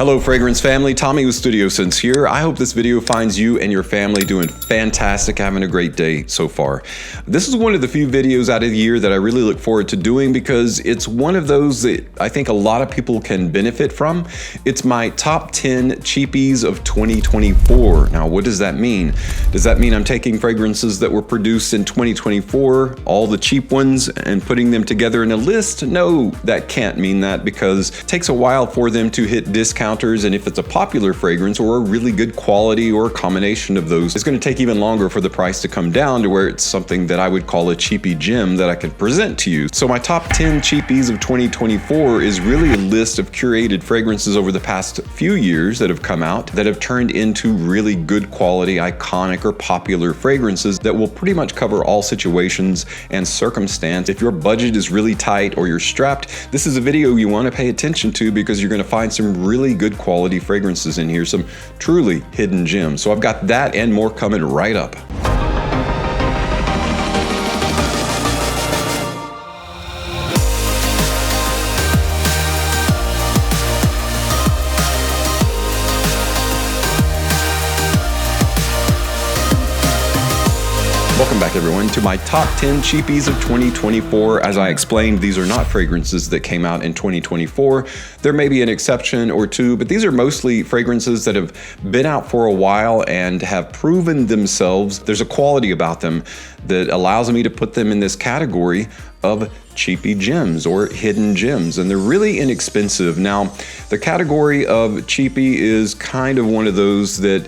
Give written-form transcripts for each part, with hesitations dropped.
Hello fragrance family, Tommy with Studio Sense here. I hope this video finds you and your family doing fantastic, having a great day so far. This is one of the few videos out of the year that I really look forward to doing because it's one of those that I think a lot of people can benefit from. It's my top 10 cheapies of 2024. Now, what does that mean? Does that mean I'm taking fragrances that were produced in 2024, all the cheap ones, and putting them together in a list? No, that can't mean that because it takes a while for them to hit discounters, and if it's a popular fragrance or a really good quality or a combination of those, it's going to take even longer for the price to come down to where it's something that I would call a cheapie gem that I can present to you. So my top 10 cheapies of 2024 is really a list of curated fragrances over the past few years that have come out that have turned into really good quality, iconic, or popular fragrances that will pretty much cover all situations and circumstance. If your budget is really tight or you're strapped, this is a video you want to pay attention to because you're going to find some really good quality fragrances in here, some truly hidden gems. So I've got that and more coming right up. Welcome back everyone to my top 10 cheapies of 2024. As I explained, these are not fragrances that came out in 2024. There may be an exception or two, but these are mostly fragrances that have been out for a while and have proven themselves. There's a quality about them that allows me to put them in this category of cheapie gems or hidden gems, and they're really inexpensive. Now, the category of cheapie is kind of one of those that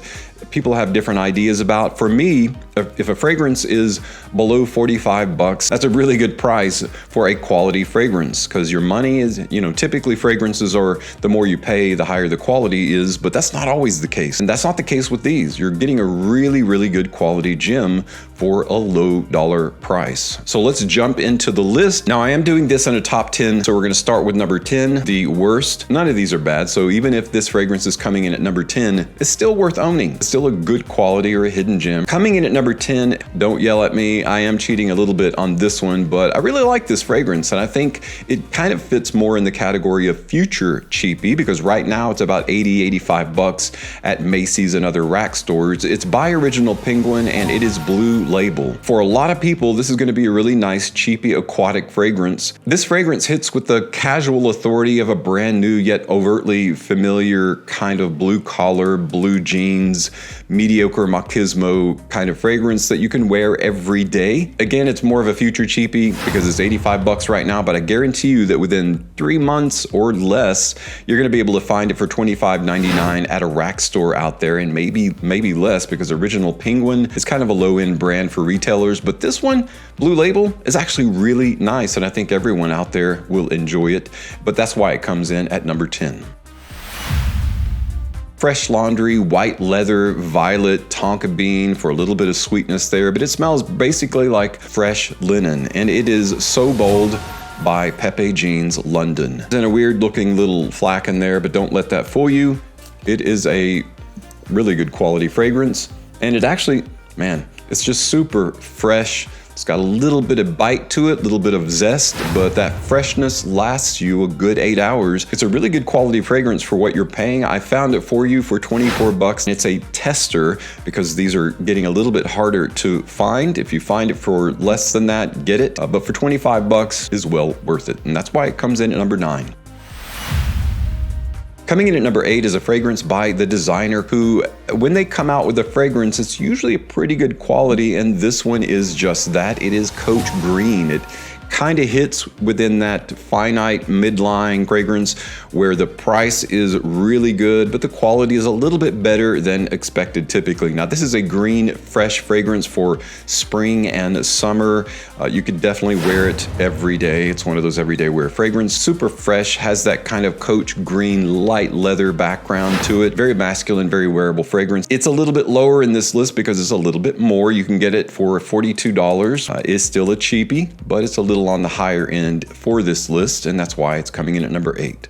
people have different ideas about. For me, if a fragrance is below 45 bucks, that's a really good price for a quality fragrance because your money is, typically fragrances are the more you pay, the higher the quality is, but that's not always the case. And that's not the case with these. You're getting a really, really good quality gem for a low dollar price. So let's jump into the list. Now I am doing this on a top 10, so we're gonna start with number 10, the worst. None of these are bad, so even if this fragrance is coming in at number 10, it's still worth owning. It's still a good quality or a hidden gem. Coming in at number 10, don't yell at me, I am cheating a little bit on this one, but I really like this fragrance and I think it kind of fits more in the category of future cheapie because right now it's about 80-85 bucks at Macy's and other rack stores. It's by Original Penguin and it is Blue Label. For a lot of people, this is going to be a really nice cheapie aquatic fragrance. This fragrance hits with the casual authority of a brand new yet overtly familiar kind of blue collar, blue jeans, mediocre machismo kind of fragrance that you can wear every day. Again, it's more of a future cheapie because it's 85 bucks right now, but I guarantee you that within 3 months or less, you're going to be able to find it for $25.99 at a rack store out there, and maybe less because Original Penguin is kind of a low-end brand for retailers, but this one, Blue Label, is actually really nice, and I think everyone out there will enjoy it, but that's why it comes in at number 10. Fresh Laundry, white leather, violet, tonka bean for a little bit of sweetness there, but it smells basically like fresh linen, and it is So Bold by Pepe Jeans London. There's a weird looking little flack in there, but don't let that fool you. It is a really good quality fragrance, and it actually, man, it's just super fresh. It's got a little bit of bite to it, a little bit of zest, but that freshness lasts you a good 8 hours. It's a really good quality fragrance for what you're paying. I found it for you for 24 bucks. It's a tester because these are getting a little bit harder to find. If you find it for less than that, get it. But for 25 bucks is well worth it. And that's why it comes in at number 9. Coming in at number 8 is a fragrance by the designer who, when they come out with a fragrance, it's usually a pretty good quality, and this one is just that. It is Coach Green. It kind of hits within that finite midline fragrance where the price is really good, but the quality is a little bit better than expected typically. Now, this is a green, fresh fragrance for spring and summer. You could definitely wear it every day. It's one of those everyday wear fragrance. Super fresh, has that kind of Coach Green light leather background to it. Very masculine, very wearable fragrance. It's a little bit lower in this list because it's a little bit more. You can get it for $42. It's still a cheapie, but it's a little on the higher end for this list, and that's why it's coming in at number 8.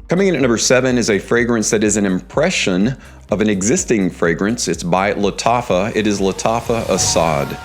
Coming in at number 7 is a fragrance that is an impression of an existing fragrance. It's by Lattafa. It is Lattafa Assad.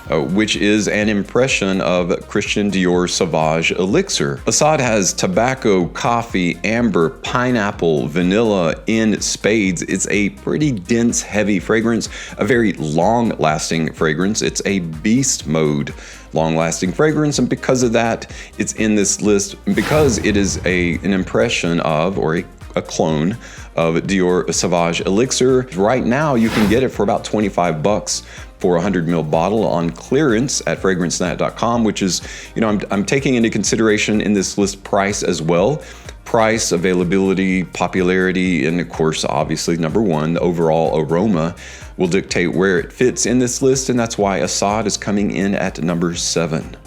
which is an impression of Christian Dior Sauvage Elixir. Assad has tobacco, coffee, amber, pineapple, vanilla in spades. It's a pretty dense, heavy fragrance, a very long-lasting fragrance. It's a beast mode long-lasting fragrance, and because of that, it's in this list because it is an impression of, or a clone of Dior Sauvage Elixir. Right now, you can get it for about 25 bucks for a 100 ml bottle on clearance at fragrancenet.com, which is, I'm taking into consideration in this list price as well. Price, availability, popularity, and of course, obviously, number one, the overall aroma will dictate where it fits in this list, and that's why Assad is coming in at number 7.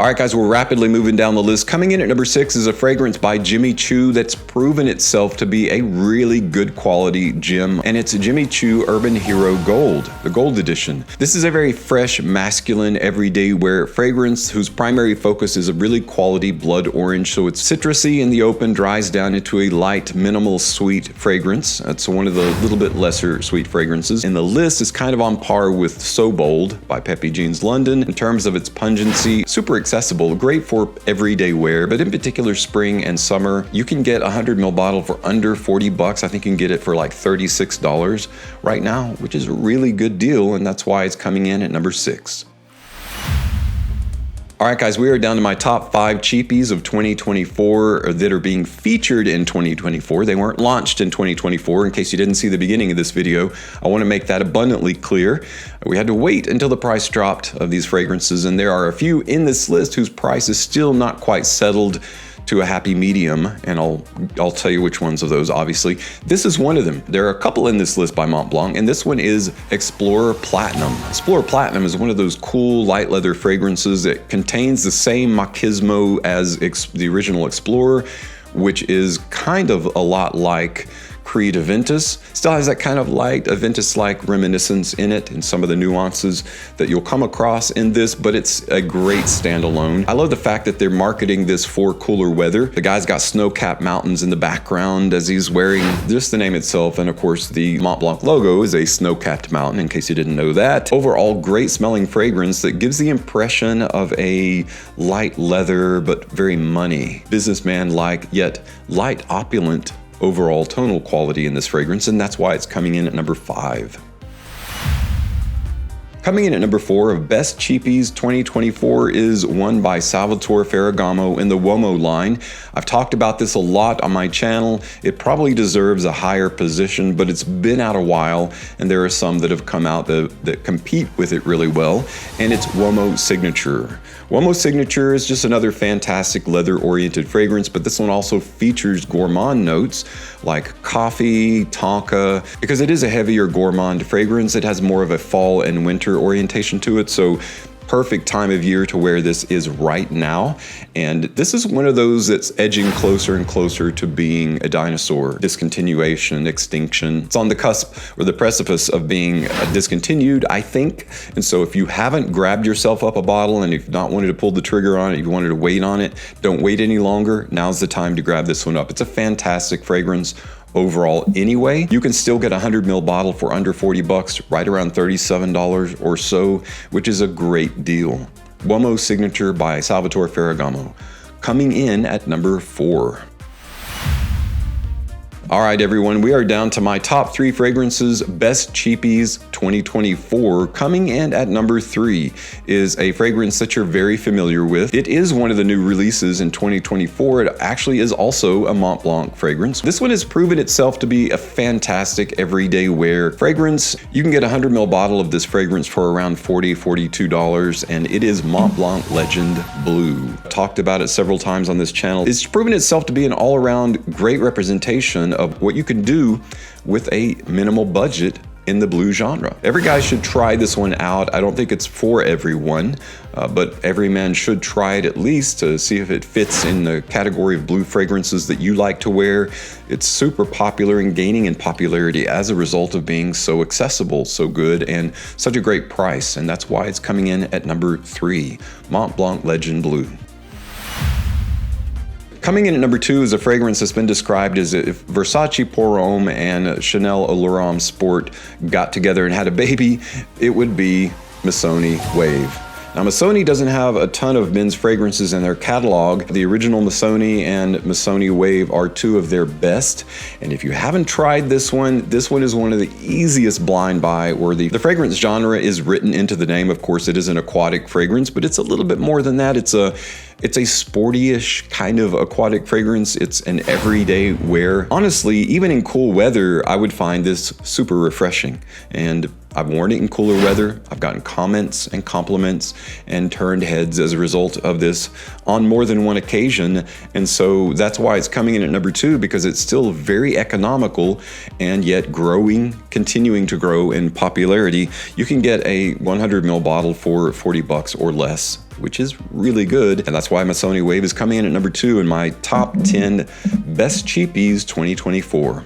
All right, guys, we're rapidly moving down the list. Coming in at number 6 is a fragrance by Jimmy Choo that's proven itself to be a really good quality gem, and it's Jimmy Choo Urban Hero Gold, the Gold Edition. This is a very fresh, masculine, everyday wear fragrance whose primary focus is a really quality blood orange, so it's citrusy in the open, dries down into a light, minimal sweet fragrance. That's one of the little bit lesser sweet fragrances. And the list is kind of on par with So Bold by Peppy Jeans London in terms of its pungency. Super accessible, great for everyday wear, but in particular spring and summer. You can get a 100 ml bottle for under 40 bucks. I think you can get it for like $36 right now, which is a really good deal, and that's why it's coming in at number 6. All right, guys, we are down to my top 5 cheapies of 2024 that are being featured in 2024. They weren't launched in 2024. In case you didn't see the beginning of this video, I want to make that abundantly clear. We had to wait until the price dropped of these fragrances, and there are a few in this list whose price is still not quite settled to a happy medium, and I'll tell you which ones of those, obviously. This is one of them. There are a couple in this list by Montblanc, and this one is Explorer Platinum. Explorer Platinum is one of those cool light leather fragrances that contains the same machismo as the original Explorer, which is kind of a lot like Creed Aventus. Still has that kind of light Aventus-like reminiscence in it and some of the nuances that you'll come across in this, but it's a great standalone. I love the fact that they're marketing this for cooler weather. The guy's got snow-capped mountains in the background as he's wearing just the name itself, and of course the Montblanc logo is a snow-capped mountain, in case you didn't know that. Overall, great smelling fragrance that gives the impression of a light leather but very money, businessman-like, yet light opulent overall tonal quality in this fragrance, and that's why it's coming in at number 5. Coming in at number 4 of Best Cheapies 2024 is one by Salvatore Ferragamo in the Uomo line. I've talked about this a lot on my channel. It probably deserves a higher position, but it's been out a while, and there are some that have come out that compete with it really well, and it's Uomo Signature. Uomo Signature is just another fantastic leather-oriented fragrance, but this one also features gourmand notes like coffee, tonka. Because it is a heavier gourmand fragrance, it has more of a fall and winter orientation to it, so perfect time of year to wear this is right now. And this is one of those that's edging closer and closer to being a dinosaur. Discontinuation, extinction. It's on the cusp or the precipice of being discontinued, I think. And so if you haven't grabbed yourself up a bottle and you've not wanted to pull the trigger on it, you wanted to wait on it, don't wait any longer. Now's the time to grab this one up. It's a fantastic fragrance overall anyway. You can still get a 100 ml bottle for under 40 bucks, right around $37 or so, which is a great deal. Uomo Signature by Salvatore Ferragamo, coming in at number 4. All right, everyone, we are down to my top 3 fragrances, Best Cheapies 2024. Coming in at number 3 is a fragrance that you're very familiar with. It is one of the new releases in 2024. It actually is also a Montblanc fragrance. This one has proven itself to be a fantastic everyday wear fragrance. You can get a 100 ml bottle of this fragrance for around $40, $42, and it is Montblanc Legend Blue. I've talked about it several times on this channel. It's proven itself to be an all-around great representation of what you can do with a minimal budget in the blue genre. Every guy should try this one out. I don't think it's for everyone, but every man should try it at least to see if it fits in the category of blue fragrances that you like to wear. It's super popular and gaining in popularity as a result of being so accessible, so good, and such a great price. And that's why it's coming in at number 3, Montblanc Legend Blue. Coming in at number 2 is a fragrance that's been described as if Versace Pour Homme and Chanel Allure Sport got together and had a baby, it would be Missoni Wave. Now, Missoni doesn't have a ton of men's fragrances in their catalog. The original Missoni and Missoni Wave are two of their best. And if you haven't tried this one is one of the easiest blind buy worthy. The fragrance genre is written into the name. Of course, it is an aquatic fragrance, but it's a little bit more than that. It's a sporty-ish kind of aquatic fragrance. It's an everyday wear. Honestly, even in cool weather, I would find this super refreshing. And I've worn it in cooler weather. I've gotten comments and compliments and turned heads as a result of this on more than one occasion. And so that's why it's coming in at number 2, because it's still very economical and yet growing, continuing to grow in popularity. You can get a 100 ml bottle for $40 or less, which is really good. And that's why Missoni Wave is coming in at number 2 in my top 10 best cheapies 2024.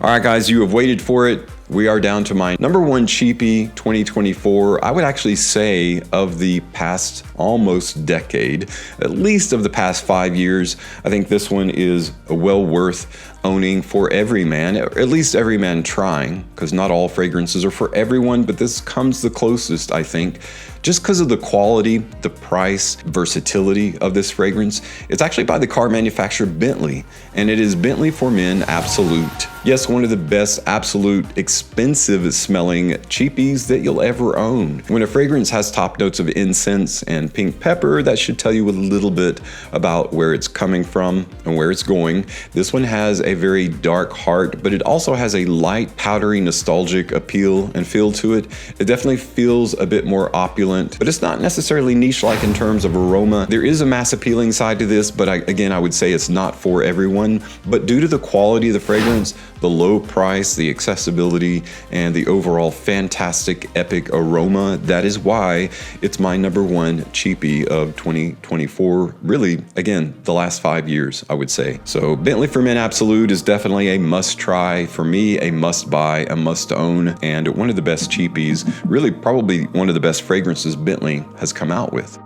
All right, guys, you have waited for it. We are down to my number 1 cheapie 2024. I would actually say of the past almost decade, at least of the past 5 years. I think this one is well worth owning for every man, or at least every man trying, because not all fragrances are for everyone, but this comes the closest, I think, just because of the quality, the price, versatility of this fragrance. It's actually by the car manufacturer Bentley, and it is Bentley for Men Absolute. Yes, one of the best absolute expensive smelling cheapies that you'll ever own. When a fragrance has top notes of incense and pink pepper, that should tell you a little bit about where it's coming from and where it's going. This one has a very dark heart, but it also has a light, powdery, nostalgic appeal and feel to it. It definitely feels a bit more opulent, but it's not necessarily niche-like in terms of aroma. There is a mass appealing side to this, but again, I would say it's not for everyone. But due to the quality of the fragrance, the low price, the accessibility, and the overall fantastic, epic aroma, that is why it's my number 1 cheapie of 2024. Really, again, the last 5 years, I would say. So Bentley for Men Absolute is definitely a must try for me, a must buy, a must own, and one of the best cheapies, really probably one of the best fragrances Bentley has come out with.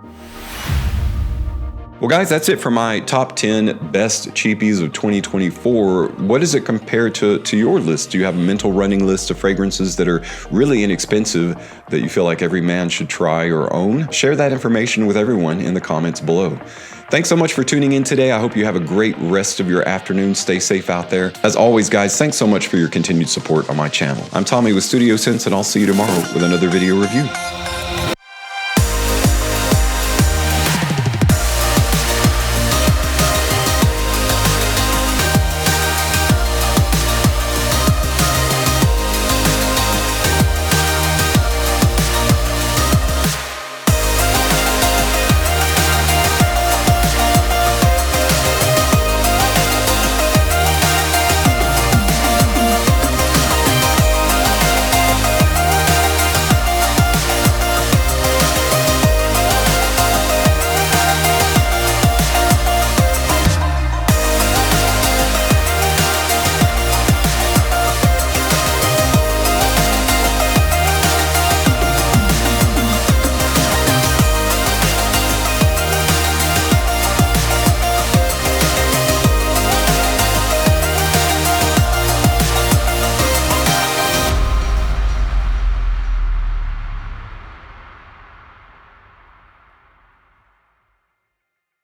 Well, guys, that's it for my top 10 best cheapies of 2024. What does it compare to your list? Do you have a mental running list of fragrances that are really inexpensive that you feel like every man should try or own? Share that information with everyone in the comments below. Thanks so much for tuning in today. I hope you have a great rest of your afternoon. Stay safe out there. As always, guys, thanks so much for your continued support on my channel. I'm Tommy with Studio Sense, and I'll see you tomorrow with another video review.